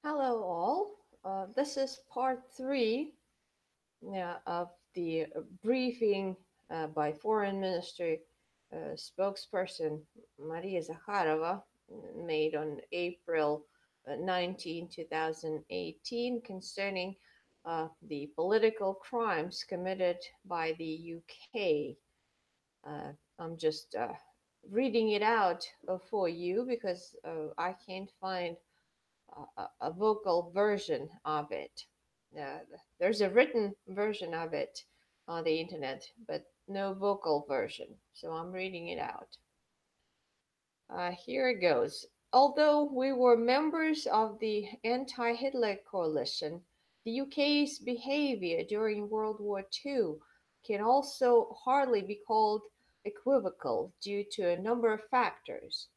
Hello, all. This is part three of the briefing by Foreign Ministry spokesperson Maria Zakharova made on April 19, 2018 concerning the political crimes committed by the UK. I'm just reading it out for you because I can't find a vocal version of it. Uh, there's a written version of it on the internet, but no vocal version. So I'm reading it out. Here it goes. Although we were members of the anti Hitler coalition, the UK's behavior during World War II can also hardly be called equivocal due to a number of factors.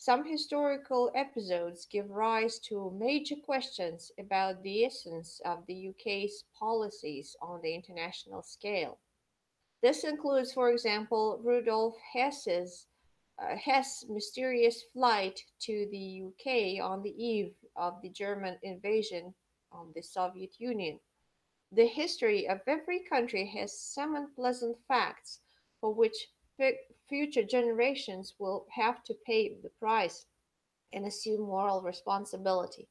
Some historical episodes give rise to major questions about the essence of the UK's policies on the international scale. This includes, for example, Rudolf Hess' mysterious flight to the UK on the eve of the German invasion of the Soviet Union. The history of every country has some unpleasant facts for which future generations will have to pay the price and assume moral responsibility.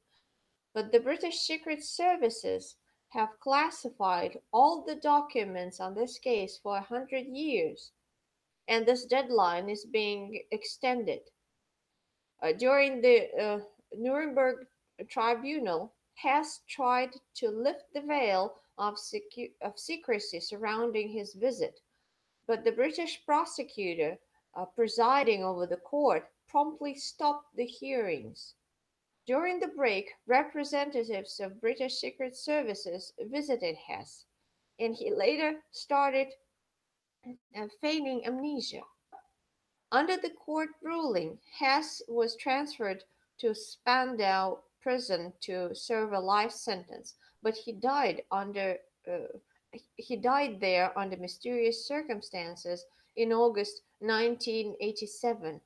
But the British Secret Services have classified all the documents on this case for 100 years, and this deadline is being extended. During the Nuremberg tribunal, Hess tried to lift the veil of secrecy surrounding his visit, but the British prosecutor presiding over the court promptly stopped the hearings. During the break, representatives of British Secret Services visited Hess, and he later started feigning amnesia. Under the court ruling, Hess was transferred to Spandau prison to serve a life sentence, but uh, he died there under mysterious circumstances in August 1987,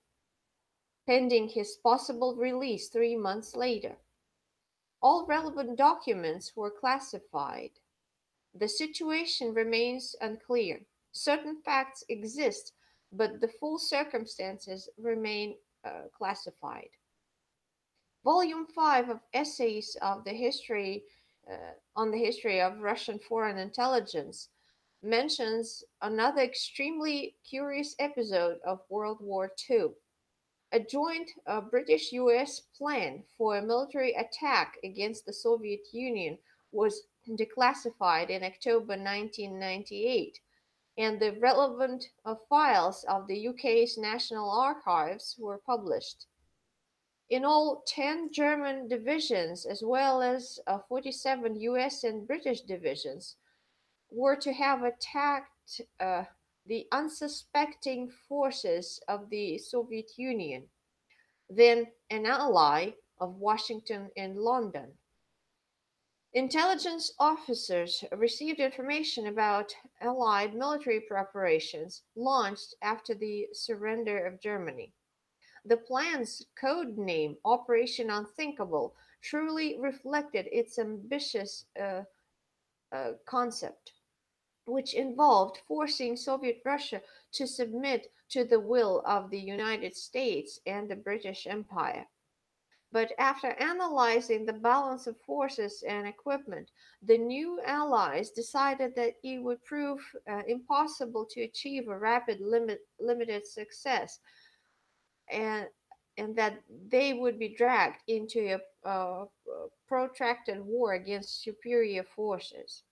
pending his possible release 3 months later. All relevant documents were classified. The situation remains unclear. Certain facts exist, but the full circumstances remain classified. Volume 5 of Essays of the History on the History of Russian Foreign Intelligence mentions another extremely curious episode of World War II. A joint British-US plan for a military attack against the Soviet Union was declassified in October 1998, and the relevant files of the UK's National Archives were published. In all, 10 German divisions, as well as 47 US and British divisions, were to have attacked the unsuspecting forces of the Soviet Union, then an ally of Washington and London. Intelligence officers received information about Allied military preparations launched after the surrender of Germany. The plan's code name, Operation Unthinkable, truly reflected its ambitious concept, which involved forcing Soviet Russia to submit to the will of the United States and the British Empire. But after analyzing the balance of forces and equipment, the new allies decided that it would prove impossible to achieve a limited success, and and that they would be dragged into a protracted war against superior forces.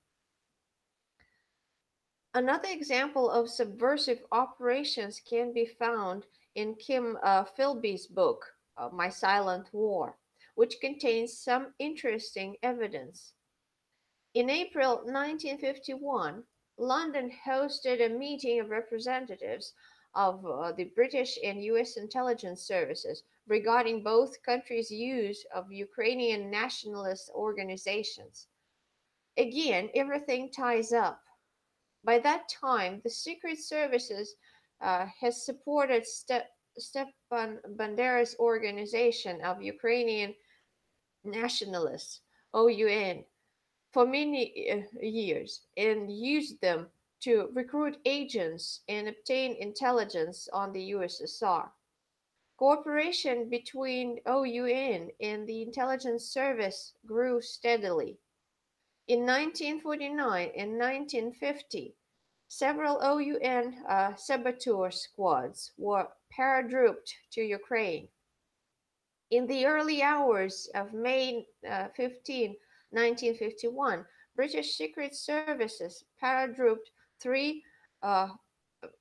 Another example of subversive operations can be found in Kim Philby's book, My Silent War, which contains some interesting evidence. In April 1951, London hosted a meeting of representatives of the British and US intelligence services regarding both countries' use of Ukrainian nationalist organizations. Again, everything ties up. By that time, the Secret Services has supported Stepan Bandera's organization of Ukrainian nationalists, OUN, for many years and used them to recruit agents and obtain intelligence on the USSR. Cooperation between OUN and the intelligence service grew steadily. In 1949 and 1950, several OUN saboteur squads were paratrooped to Ukraine. In the early hours of May 15, 1951, British Secret Services paratrooped three uh,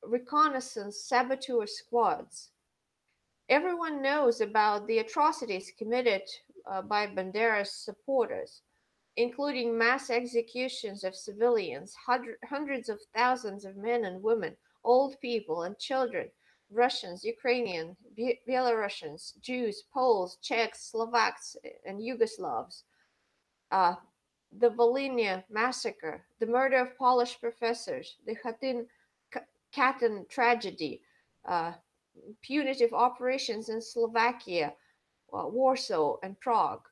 reconnaissance saboteur squads. Everyone knows about the atrocities committed by Bandera's supporters, including mass executions of civilians, hundreds of thousands of men and women, old people and children, Russians, Ukrainians, Belarusians, Jews, Poles, Czechs, Slovaks, and Yugoslavs. Uh, the Volhynia massacre, the murder of Polish professors, the Katyn tragedy, uh, punitive operations in Slovakia, Warsaw, and Prague.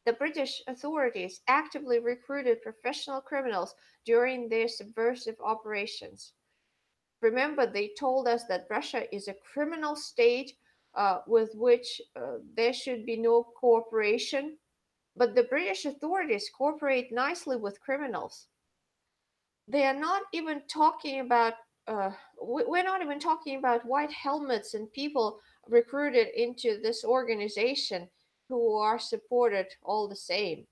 The British authorities actively recruited professional criminals during their subversive operations. Remember, they told us that Russia is a criminal state with which there should be no cooperation. But the British authorities cooperate nicely with criminals. They are not even talking about, we're not even talking about white helmets and people recruited into this organization who are supported all the same.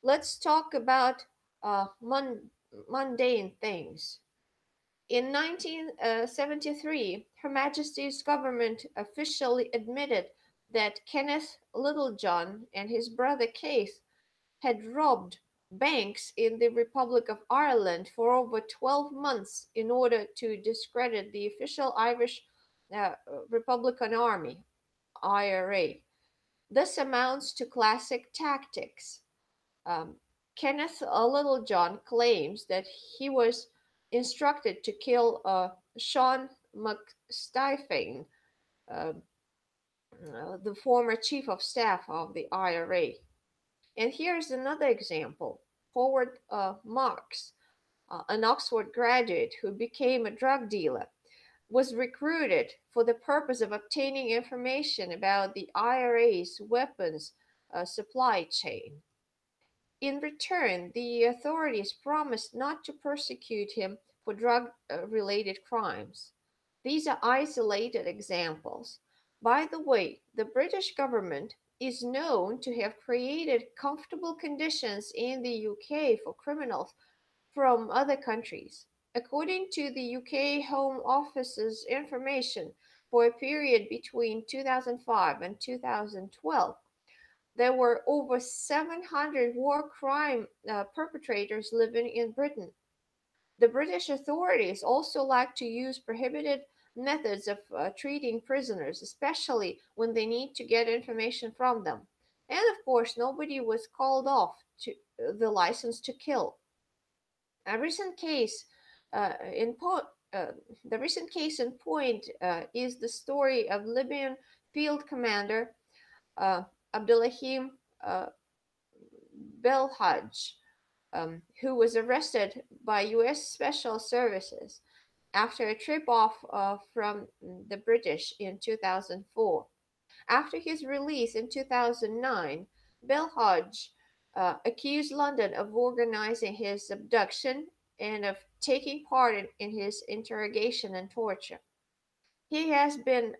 Let's talk about mundane things. In 1973, Her Majesty's government officially admitted that Kenneth Littlejohn and his brother Keith had robbed banks in the Republic of Ireland for over 12 months in order to discredit the official Irish uh, Republican Army, IRA. This amounts to classic tactics. Um, Kenneth Littlejohn claims that he was instructed to kill Sean McStiffane, uh, the former chief of staff of the IRA. And here's another example. Howard Marks, an Oxford graduate who became a drug dealer, was recruited for the purpose of obtaining information about the IRA's weapons supply chain. In return, the authorities promised not to persecute him for drug related crimes. These are isolated examples. By the way, the British government is known to have created comfortable conditions in the UK for criminals from other countries. According to the UK Home Office's information, for a period between 2005 and 2012, there were over 700 war crime perpetrators living in Britain. The British authorities also like to use prohibited methods of treating prisoners, especially when they need to get information from them. And of course, nobody was called off to the license to kill. A recent case in po- uh, the recent case in point is the story of Libyan field commander uh, Abdulrahim uh, Belhaj, who was arrested by U.S. Special Services after a trip off from the British in 2004. After his release in 2009, Belhaj accused London of organizing his abduction and of taking part in his interrogation and torture. He has been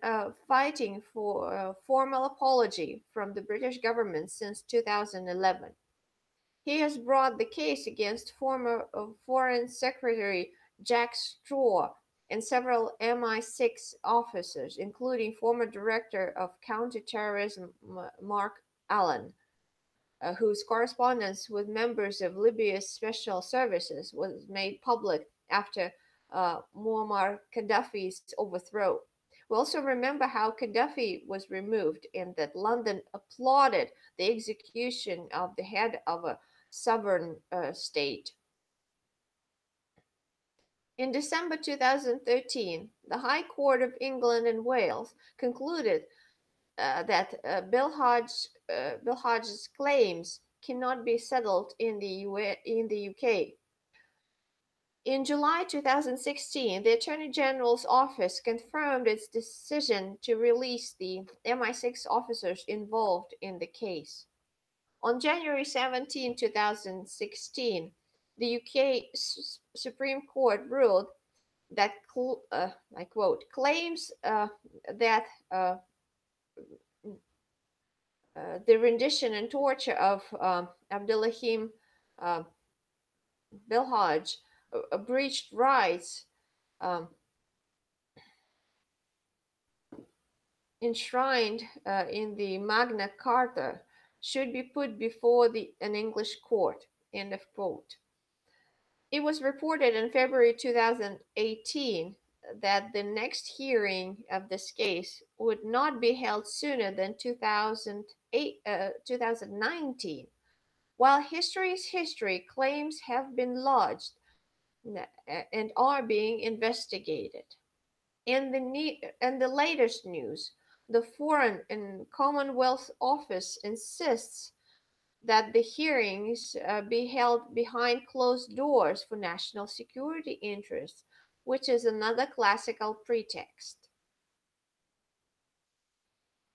fighting for a formal apology from the British government since 2011. He has brought the case against former Foreign Secretary Jack Straw and several MI6 officers, including former Director of Counterterrorism Mark Allen, whose correspondence with members of Libya's special services was made public after Muammar Gaddafi's overthrow. We also remember how Gaddafi was removed and that London applauded the execution of the head of a sovereign state. In December 2013, the High Court of England and Wales concluded Bill Hodge's claims cannot be settled in in the UK. In July 2016, the Attorney General's office confirmed its decision to release the MI6 officers involved in the case. On January 17, 2016, the UK Supreme Court ruled that, I quote, claims that the rendition and torture of Abdulrahim uh, Bilhaj breached rights um, enshrined in the Magna Carta should be put before an English court. End of quote. It was reported in February 2018 that the next hearing of this case would not be held sooner than 2019. While history is history, claims have been lodged and are being investigated. In the latest news, the Foreign and Commonwealth Office insists that the hearings be held behind closed doors for national security interests, which is another classical pretext.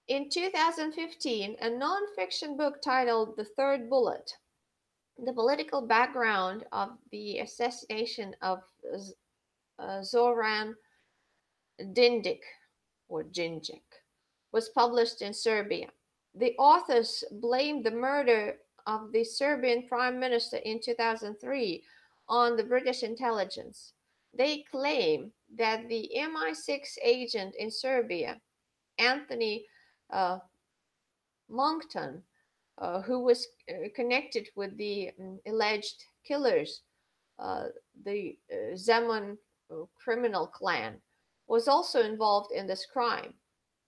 In 2015, a non-fiction book titled The Third Bullet, the political background of the assassination of Zoran Dindic or Djindjic, was published in Serbia. The authors blamed the murder of the Serbian Prime Minister in 2003 on the British intelligence. They claim that the MI6 agent in Serbia, Anthony uh, Monkton, who was connected with the alleged killers, uh, the Zemun criminal clan, was also involved in this crime.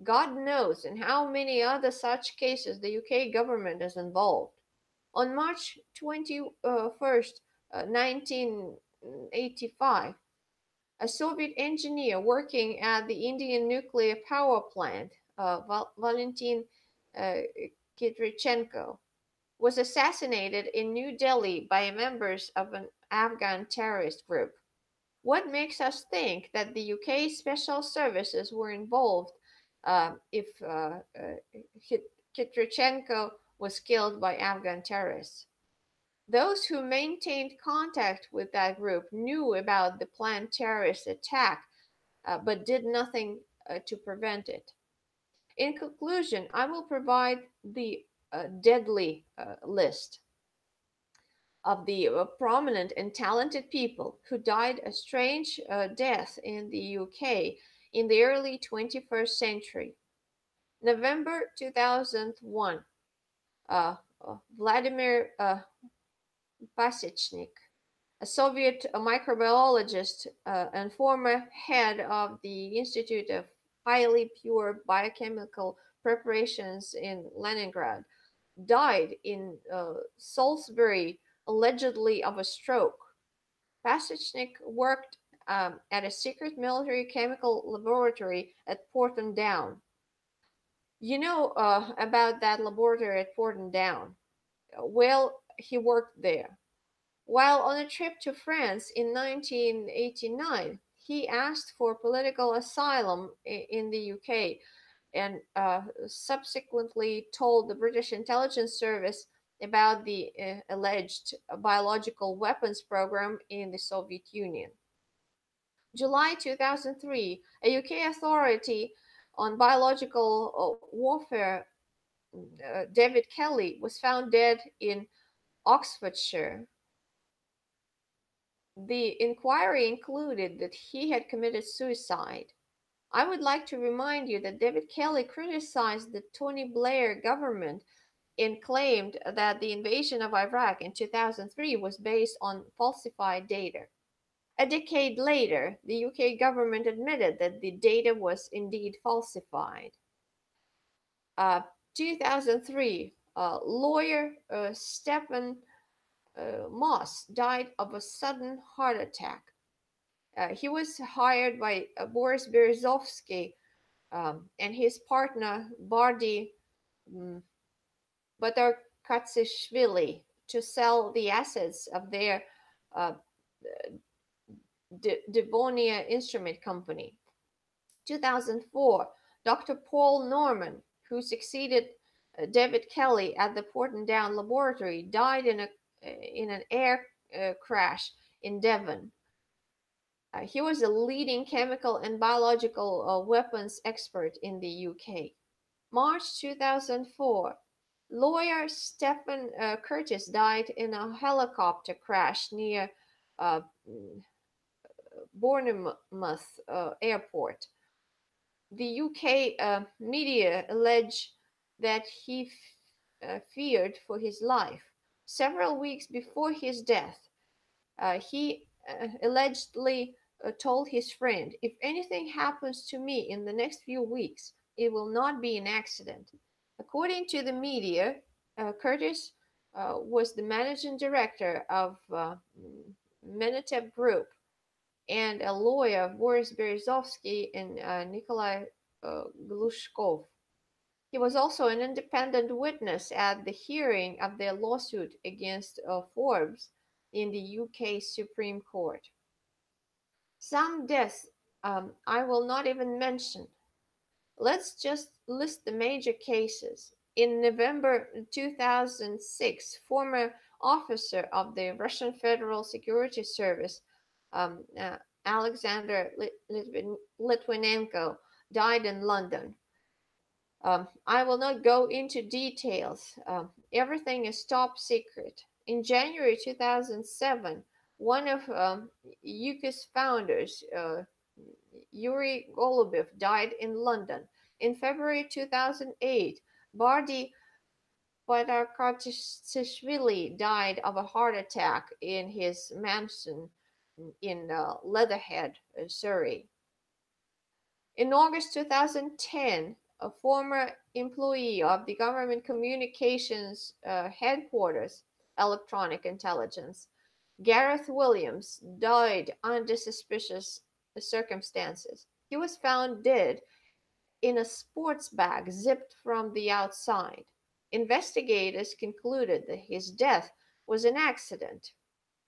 God knows in how many other such cases the UK government is involved. On March 21st, 1985, a Soviet engineer working at the Indian nuclear power plant, Valentin uh, Kidrichenko, was assassinated in New Delhi by members of an Afghan terrorist group. What makes us think that the UK special services were involved if Kitrichenko was killed by Afghan terrorists? Those who maintained contact with that group knew about the planned terrorist attack but did nothing to prevent it. In conclusion, I will provide the deadly list of the prominent and talented people who died a strange death in the UK in the early 21st century. November 2001, Vladimir Pasechnik, a Soviet microbiologist and former head of the Institute of Highly Pure Biochemical Preparations in Leningrad, died in Salisbury, allegedly of a stroke. Pasechnik worked at a secret military chemical laboratory at Porton Down. You know about that laboratory at Porton Down? Well, he worked there. While on a trip to France in 1989, he asked for political asylum in the UK and subsequently told the British intelligence service about the alleged biological weapons program in the Soviet Union. July 2003, a UK authority on biological warfare, David Kelly, was found dead in Oxfordshire. The inquiry included that he had committed suicide. I would like to remind you that David Kelly criticized the Tony Blair government and claimed that the invasion of Iraq in 2003 was based on falsified data. A decade later, the UK government admitted that the data was indeed falsified. Uh, 2003, lawyer Stephen Moss died of a sudden heart attack. He was hired by Boris Berezovsky and his partner Bardi mm, Batarkatsishvili to sell the assets of their uh, Devonia Instrument Company. 2004, Dr. Paul Norman, who succeeded David Kelly at the Portendown Laboratory, died in an air crash in Devon. He was a leading chemical and biological weapons expert in the UK. March 2004, lawyer Stephen Curtis died in a helicopter crash near uh, Bournemouth Airport. The UK media allege that he feared for his life. Several weeks before his death, he allegedly told his friend, "If anything happens to me in the next few weeks, it will not be an accident." According to the media, Curtis was the managing director of Menatep Group and a lawyer, Boris Berezovsky and Nikolai Glushkov. He was also an independent witness at the hearing of their lawsuit against Forbes in the UK Supreme Court. Some deaths I will not even mention. Let's just list the major cases. In November 2006, former officer of the Russian Federal Security Service, um, uh, Alexander Litvinenko, died in London. I will not go into details. Everything is top secret. In January 2007, one of UK's founders, Yuri Golubov, died in London. In February 2008, Bardi Badarkatishvili died of a heart attack in his mansion in Leatherhead, Surrey. In August 2010, a former employee of the Government Communications Headquarters, Electronic Intelligence, Gareth Williams, died under suspicious circumstances. He was found dead in a sports bag zipped from the outside. Investigators concluded that his death was an accident.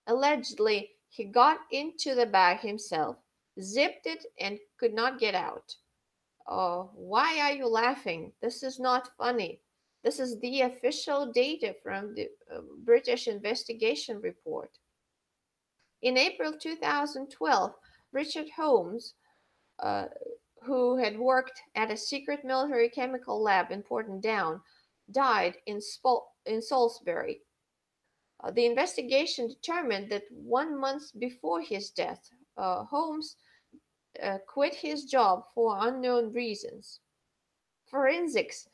Allegedly, he got into the bag himself, zipped it, and could not get out. Oh, why are you laughing? This is not funny. This is the official data from the British investigation report. In April 2012, Richard Holmes, uh, who had worked at a secret military chemical lab in Portendown, died in Salisbury. The investigation determined that 1 month before his death, Holmes quit his job for unknown reasons. Forensics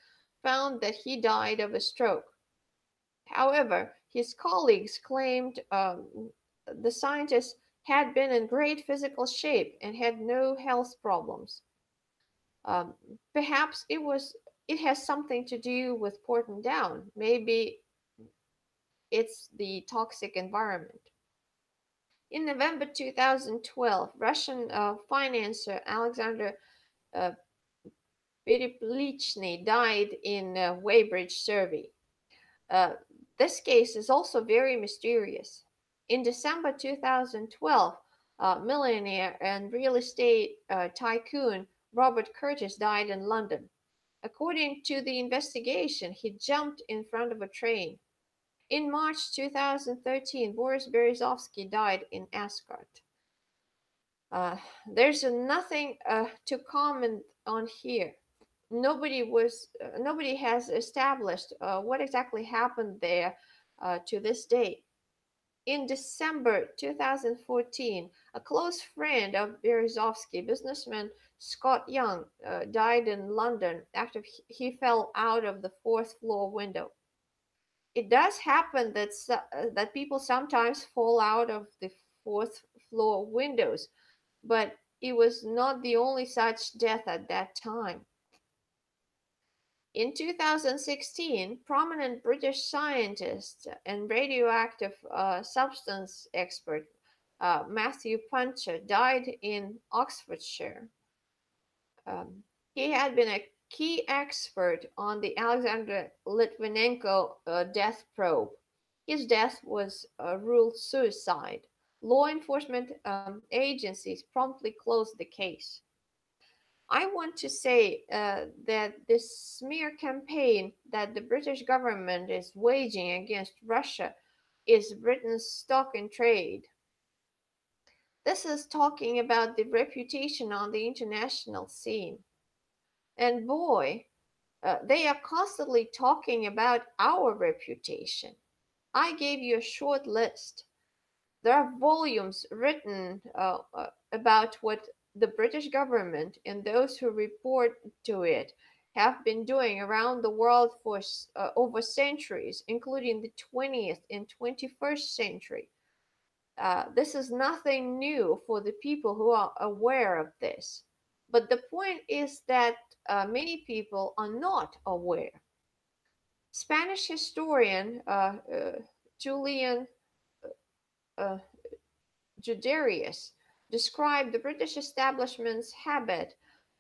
found that he died of a stroke. However, his colleagues claimed the scientist had been in great physical shape and had no health problems. Um, Perhaps it has something to do with Portendown. Maybe it's the toxic environment. In November 2012, Russian financier Alexander uh, Periplichny died in Weybridge, Surrey. Uh, this case is also very mysterious. In December 2012, millionaire and real estate tycoon Robert Curtis died in London. According to the investigation, he jumped in front of a train. In March 2013, Boris Berezovsky died in Ascot. Uh, there's nothing to comment on here. Nobody has established what exactly happened there to this day. In December 2014, a close friend of Berezovsky, businessman Scott Young, died in London after he fell out of the fourth floor window. It does happen that people sometimes fall out of the fourth floor windows, but it was not the only such death at that time. In 2016, prominent British scientist and radioactive substance expert Matthew Puncher died in Oxfordshire. Um, He had been a key expert on the Alexander Litvinenko death probe. His death was ruled suicide. Law enforcement agencies promptly closed the case. I want to say that this smear campaign that the British government is waging against Russia is Britain's stock in trade. This is talking about the reputation on the international scene. And boy, they are constantly talking about our reputation. I gave you a short list. There are volumes written about what the British government and those who report to it have been doing around the world for over centuries, including the 20th and 21st century. This is nothing new for the people who are aware of this. But the point is that many people are not aware. Spanish historian Julian uh, Juderius described the British establishment's habit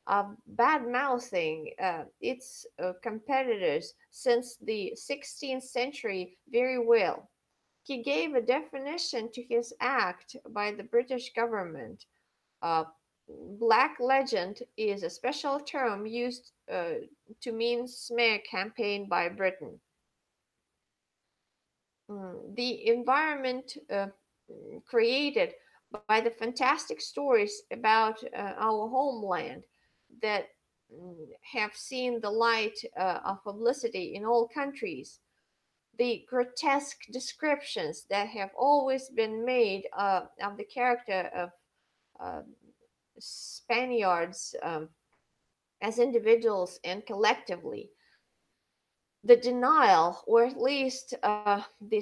of bad mouthing its competitors since the 16th century very well. He gave a definition to his act by the British government. Uh, Black legend is a special term used to mean smear campaign by Britain. The environment created by the fantastic stories about our homeland that have seen the light of publicity in all countries, the grotesque descriptions that have always been made of the character of uh, Spaniards as individuals and collectively, the denial, or at least the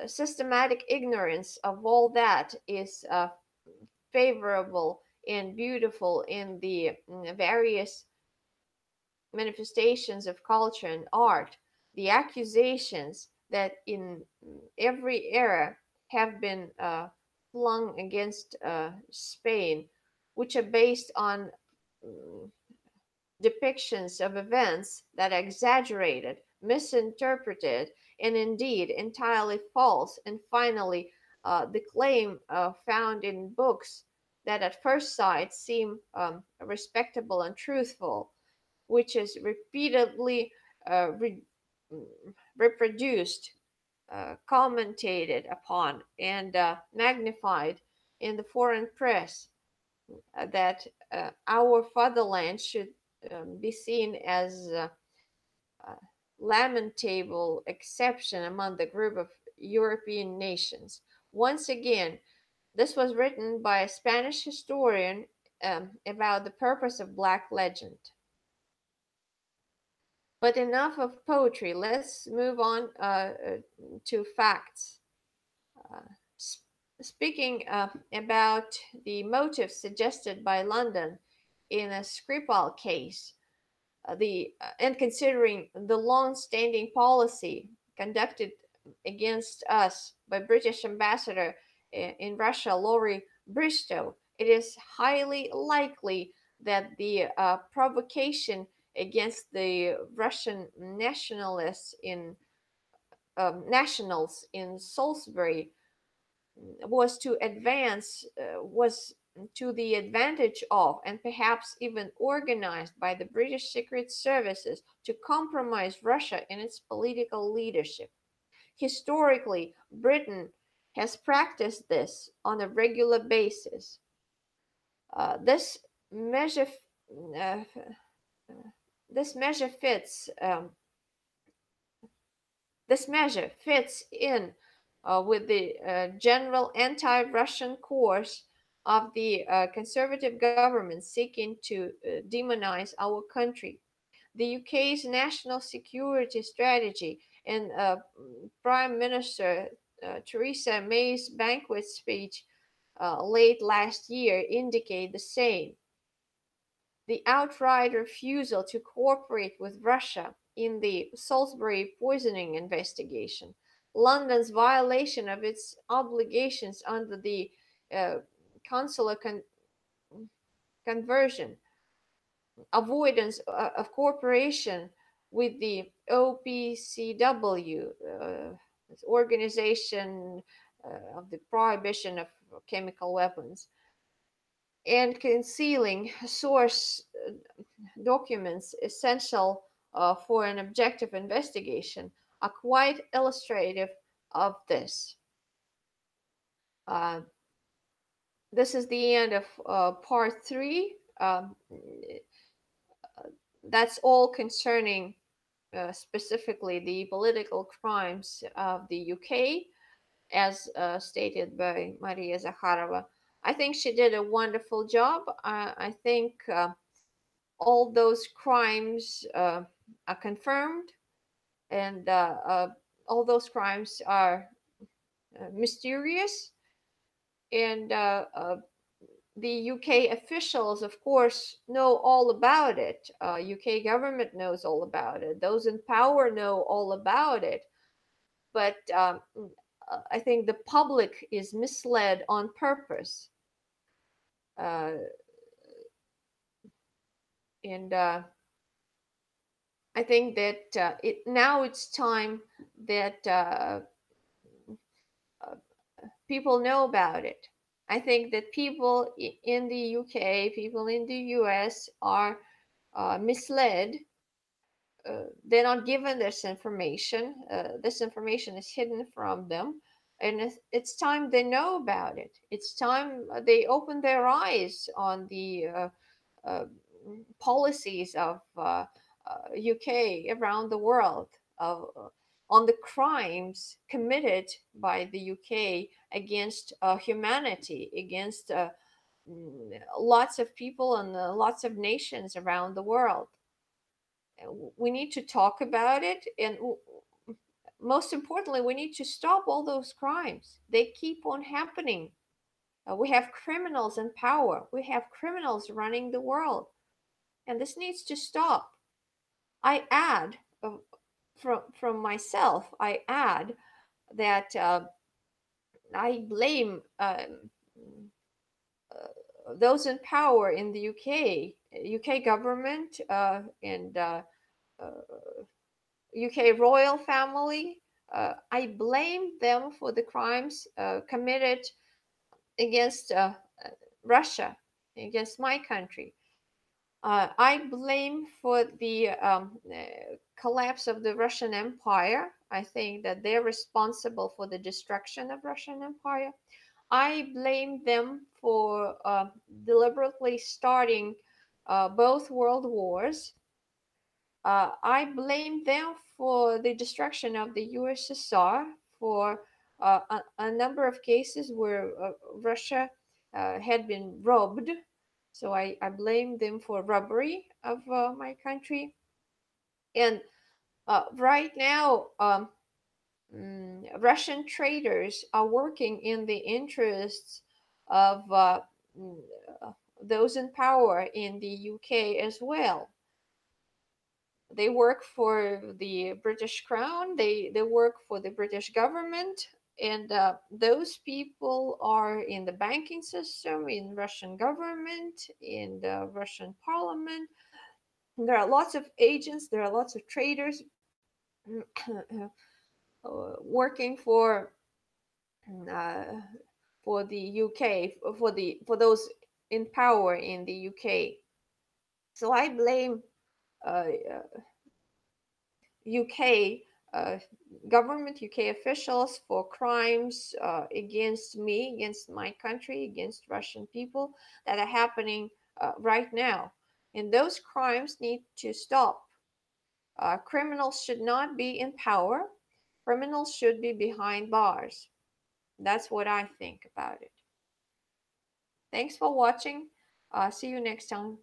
systematic ignorance of all that is favorable and beautiful in the various manifestations of culture and art, the accusations that in every era have been flung against Spain, which are based on mm, depictions of events that are exaggerated, misinterpreted, and indeed entirely false, and finally, the claim found in books that at first sight seem respectable and truthful, which is repeatedly uh, re- reproduced, commentated upon, and magnified in the foreign press, that our fatherland should be seen as a lamentable exception among the group of European nations. Once again, this was written by a Spanish historian about the purpose of Black legend. But enough of poetry. Let's move on to facts. Uh, sp- Speaking about the motives suggested by London in a Skripal case, and considering the long-standing policy conducted against us by British ambassador in Russia, Laurie Bristow, it is highly likely that the provocation against the Russian nationals in Salisbury was to the advantage of, and perhaps even organized by, the British secret services to compromise Russia in its political leadership. Historically, Britain has practiced this on a regular basis. Uh, this measure uh, this measure fits This measure fits in with the general anti Russian course of the conservative government seeking to demonize our country. The UK's national security strategy and Prime Minister Theresa May's banquet speech late last year indicate the same. The outright refusal to cooperate with Russia in the Salisbury poisoning investigation, London's violation of its obligations under the uh, consular conversion, avoidance of cooperation with the OPCW, this organization of the prohibition of chemical weapons, and concealing source documents essential for an objective investigation are quite illustrative of this. Uh, this is the end of part three. That's all concerning specifically the political crimes of the UK, as stated by Maria Zakharova. I think she did a wonderful job. I think all those crimes are confirmed, and all those crimes are mysterious. And the UK officials, of course, know all about it. UK government knows all about it. Those in power know all about it. But I think the public is misled on purpose. Uh, and I think that now it's time that uh, people know about it. I think that people in the UK, people in the US are misled. They're not given this information. This information is hidden from them. And it's time they know about it. It's time they open their eyes on the uh, policies of UK around the world, on the crimes committed by the UK against humanity, against lots of people and lots of nations around the world. We need to talk about it, and most importantly, we need to stop all those crimes. They keep on happening. We have criminals in power, we have criminals running the world, and this needs to stop. I add from myself, I add that I blame those in power in the UK government, and UK royal family. I blame them for the crimes committed against Russia, against my country. I blame for the collapse of the Russian Empire. I think that they're responsible for the destruction of Russian Empire. I blame them for deliberately starting both world wars. I blame them for the destruction of the USSR, for a number of cases where Russia had been robbed. So I blame them for robbery of my country. And right now, Russian traders are working in the interests of mm, those in power in the UK as well. They work for the British Crown, they work for the British government, and those people are in the banking system, in Russian government, in the Russian parliament. There are lots of agents, there are lots of traders working uh, for the UK, for those in power in the UK. So I blame UK uh, government, UK officials for crimes against me, against my country, against Russian people that are happening right now. And those crimes need to stop. Criminals should not be in power. Criminals should be behind bars. That's what I think about it. Thanks for watching. See you next time.